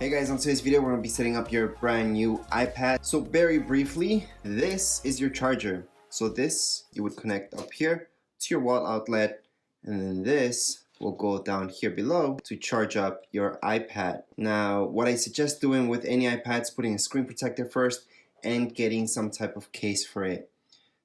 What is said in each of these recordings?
Hey guys, on today's video we're going to be setting up your brand new iPad. So very briefly, this is your charger. So this you would connect up here to your wall outlet, and then this will go down here below to charge up your iPad. Now what I suggest doing with any iPad is putting a screen protector first and getting some type of case for it.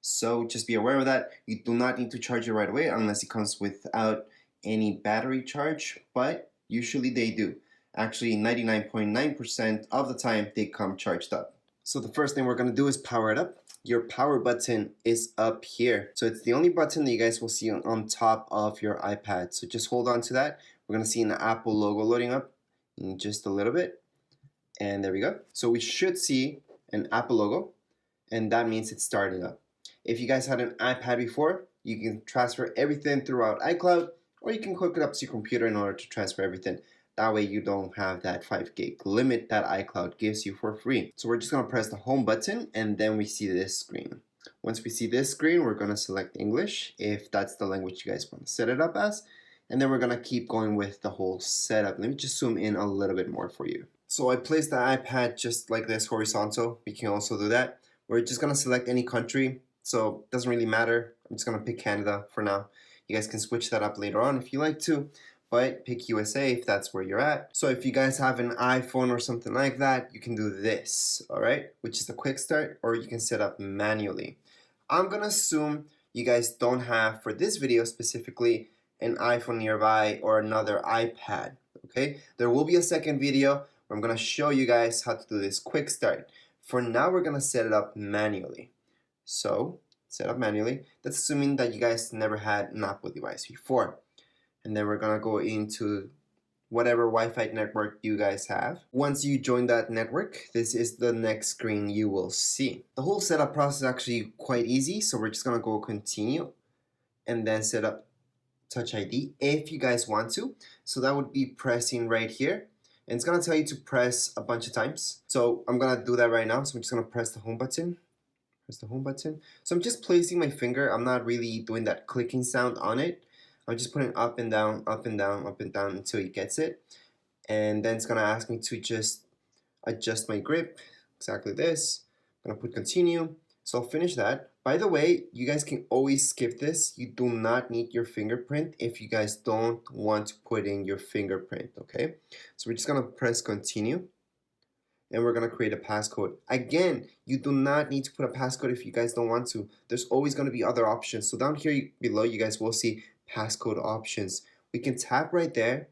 So just be aware of that. You do not need to charge it right away unless it comes without any battery charge, but usually they do. Actually, 99.9% of the time they come charged up. So the first thing we're going to do is power it up. Your power button is up here. So it's the only button that you guys will see on top of your iPad. So just hold on to that. We're going to see an Apple logo loading up in just a little bit. And there we go. So we should see an Apple logo, and that means it's starting up. If you guys had an iPad before, you can transfer everything throughout iCloud, or you can hook it up to your computer in order to transfer everything. That way you don't have that 5 gig limit that iCloud gives you for free. So we're just going to press the home button, and then we see this screen. Once we see this screen, we're going to select English if that's the language you guys want to set it up as. And then we're going to keep going with the whole setup. Let me just zoom in a little bit more for you. So I placed the iPad just like this, horizontal. We can also do that. We're just going to select any country. So it doesn't really matter. I'm just going to pick Canada for now. You guys can switch that up later on if you like to. But pick USA if that's where you're at. So if you guys have an iPhone or something like that, you can do this, all right? Which is the quick start, or you can set up manually. I'm gonna assume you guys don't have, for this video specifically, an iPhone nearby or another iPad, okay? There will be a second video where I'm gonna show you guys how to do this quick start. For now, we're gonna set it up manually. So, set up manually. That's assuming that you guys never had an Apple device before. And then we're gonna go into whatever Wi-Fi network you guys have. Once you join that network, this is the next screen you will see. The whole setup process is actually quite easy, so we're just gonna go continue and then set up Touch ID if you guys want to. So that would be pressing right here, and it's gonna tell you to press a bunch of times. So I'm gonna do that right now. So I'm just gonna press the home button. Press the home button. So I'm just placing my finger. I'm not really doing that clicking sound on it. I'm just putting up and down, up and down, up and down until it gets it. And then it's gonna ask me to just adjust my grip, exactly this. I'm gonna put continue. So I'll finish that. By the way, you guys can always skip this. You do not need your fingerprint if you guys don't want to put in your fingerprint, okay? So we're just gonna press continue, and we're gonna create a passcode. Again, you do not need to put a passcode if you guys don't want to. There's always gonna be other options. So down here below, you guys will see passcode options. We can tap right there,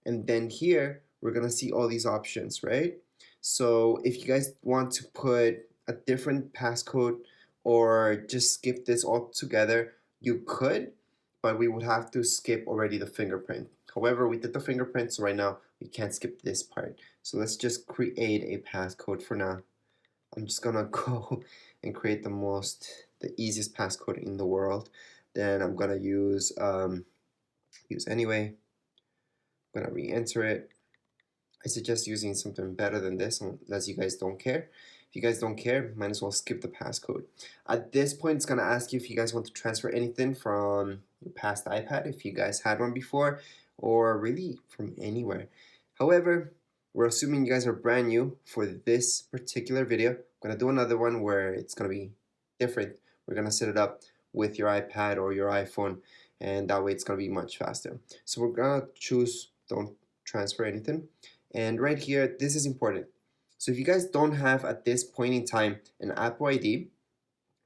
and then here we're gonna see all these options, right? So if you guys want to put a different passcode or just skip this altogether, you could, but we would have to skip already the fingerprint. However, we did the fingerprint, so right now we can't skip this part. So let's just create a passcode for now. I'm just gonna go and create the easiest passcode in the world. Then I'm gonna use anyway. I'm gonna re-enter it. I suggest using something better than this unless you guys don't care. If you guys don't care, might as well skip the passcode. At this point, it's gonna ask you if you guys want to transfer anything from your past iPad, if you guys had one before, or really from anywhere. However, we're assuming you guys are brand new for this particular video. I'm gonna do another one where it's gonna be different. We're gonna set it up with your iPad or your iPhone, and that way it's gonna be much faster. So we're gonna choose don't transfer anything, and right here this is important. So if you guys don't have at this point in time an Apple ID,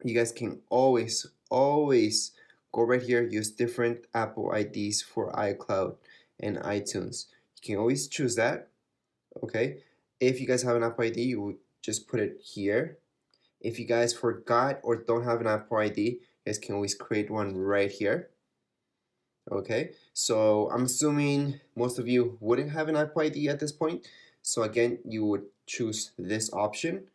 you guys can always go right here, use different Apple IDs for iCloud and iTunes. You can always choose that, okay? If you guys have an Apple ID, you would just put it here. If you guys forgot or don't have an Apple ID, you guys can always create one right here. Okay, so I'm assuming most of you wouldn't have an Apple ID at this point. So again, you would choose this option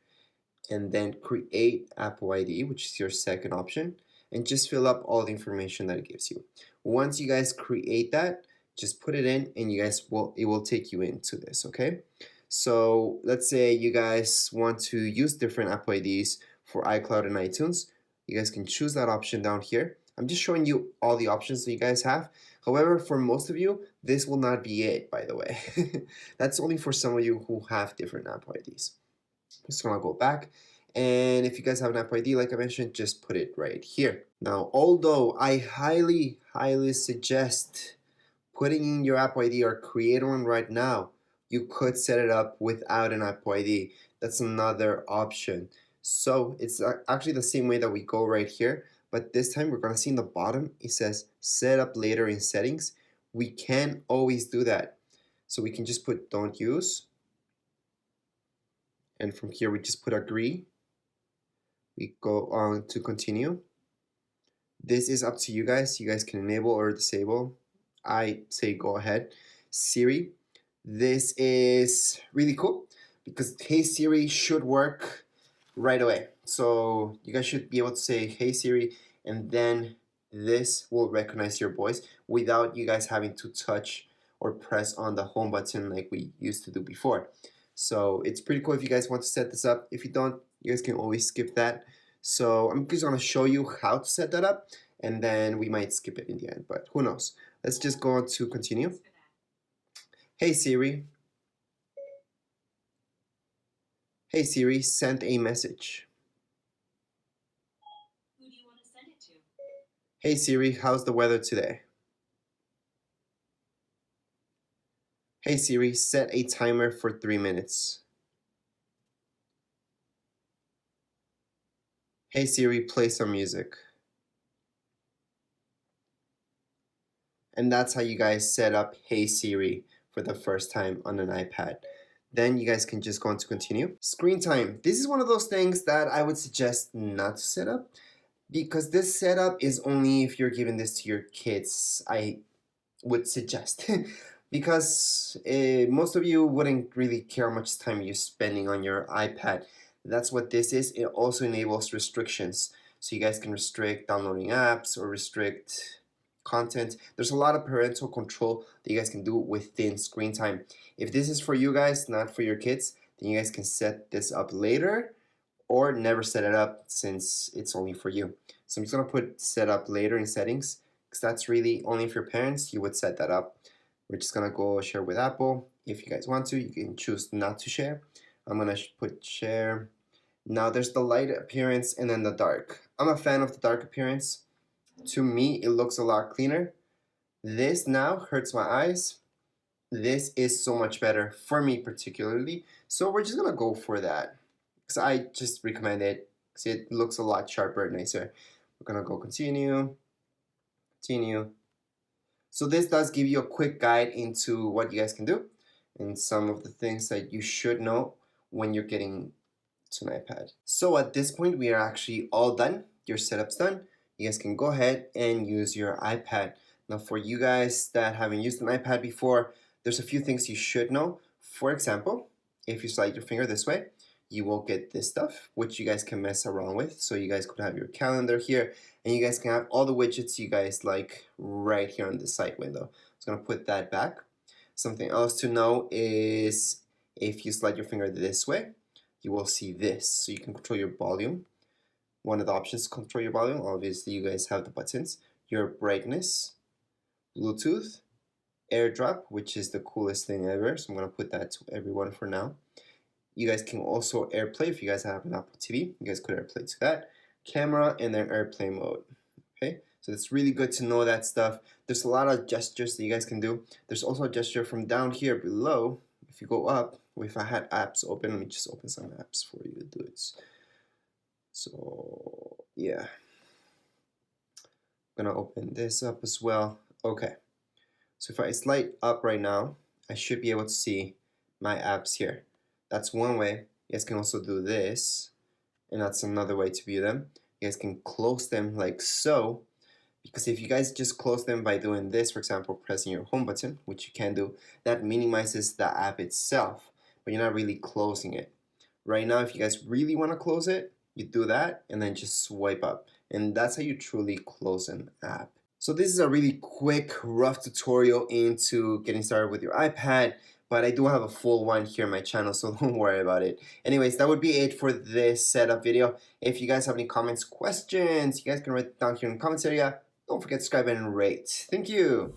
and then create Apple ID, which is your second option, and just fill up all the information that it gives you. Once you guys create that, just put it in, and it will take you into this, okay? So let's say you guys want to use different Apple IDs for iCloud and iTunes. You guys can choose that option down here. I'm just showing you all the options that you guys have. However, for most of you, this will not be it, by the way. That's only for some of you who have different Apple IDs. Just gonna go back, and if you guys have an Apple ID, like I mentioned, just put it right here. Now, although I highly suggest putting in your Apple ID or create one right now, you could set it up without an Apple ID. That's another option. So it's actually the same way that we go right here, but this time we're gonna see in the bottom, it says set up later in settings. We can always do that. So we can just put don't use, and from here we just put agree. We go on to continue. This is up to you guys. You guys can enable or disable. I say go ahead. Siri, this is really cool because Hey Siri should work right away. So you guys should be able to say Hey Siri, and then this will recognize your voice without you guys having to touch or press on the home button like we used to do before. So it's pretty cool if you guys want to set this up. If you don't, you guys can always skip that. So I'm just going to show you how to set that up, and then we might skip it in the end, but who knows. Let's just go on to continue. Hey Siri. Hey Siri, send a message. Who do you want to send it to? Hey Siri, how's the weather today? Hey Siri, set a timer for 3 minutes. Hey Siri, play some music. And that's how you guys set up Hey Siri for the first time on an iPad. Then you guys can just go on to continue. Screen time. This is one of those things that I would suggest not to set up, because this setup is only if you're giving this to your kids, I would suggest. Because most of you wouldn't really care how much time you're spending on your iPad. That's what this is. It also enables restrictions. So you guys can restrict downloading apps or restrict content. There's a lot of parental control that you guys can do within screen time. If this is for you guys, not for your kids, then you guys can set this up later or never set it up since it's only for you. So I'm just gonna put set up later in settings, because that's really only if your parents, you would set that up. We're just gonna go share with Apple. If you guys want to, you can choose not to share. I'm gonna put share. Now there's the light appearance and then the dark. I'm a fan of the dark appearance. To me, it looks a lot cleaner. This now hurts my eyes. This is so much better for me particularly. So we're just gonna go for that, because I just recommend it because it looks a lot sharper and nicer. We're gonna go continue, continue. So this does give you a quick guide into what you guys can do and some of the things that you should know when you're getting to an iPad. So at this point, we are actually all done. Your setup's done. You guys can go ahead and use your iPad. Now for you guys that haven't used an iPad before, there's a few things you should know. For example, if you slide your finger this way, you will get this stuff, which you guys can mess around with. So you guys could have your calendar here, and you guys can have all the widgets you guys like right here on the side window. So I'm gonna put that back. Something else to know is if you slide your finger this way, you will see this. So you can control your volume. One of the options to control your volume, obviously you guys have the buttons, your brightness, Bluetooth, AirDrop, which is the coolest thing ever. So I'm gonna put that to everyone for now. You guys can also AirPlay if you guys have an Apple TV. You guys could AirPlay to that. Camera and then AirPlay mode. Okay, so it's really good to know that stuff. There's a lot of gestures that you guys can do. There's also a gesture from down here below. If you go up, if I had apps open, let me just open some apps for you to do it. So yeah, I'm gonna open this up as well. Okay, so if I slide up right now, I should be able to see my apps here. That's one way. You guys can also do this, and that's another way to view them. You guys can close them like so, because if you guys just close them by doing this, for example, pressing your home button, which you can do, that minimizes the app itself, but you're not really closing it. Right now, if you guys really want to close it, you do that and then just swipe up, and that's how you truly close an app. So this is a really quick, rough tutorial into getting started with your iPad, but I do have a full one here on my channel, so don't worry about it. Anyways, that would be it for this setup video. If you guys have any comments, questions, you guys can write it down here in the comments area. Don't forget to subscribe and rate. Thank you.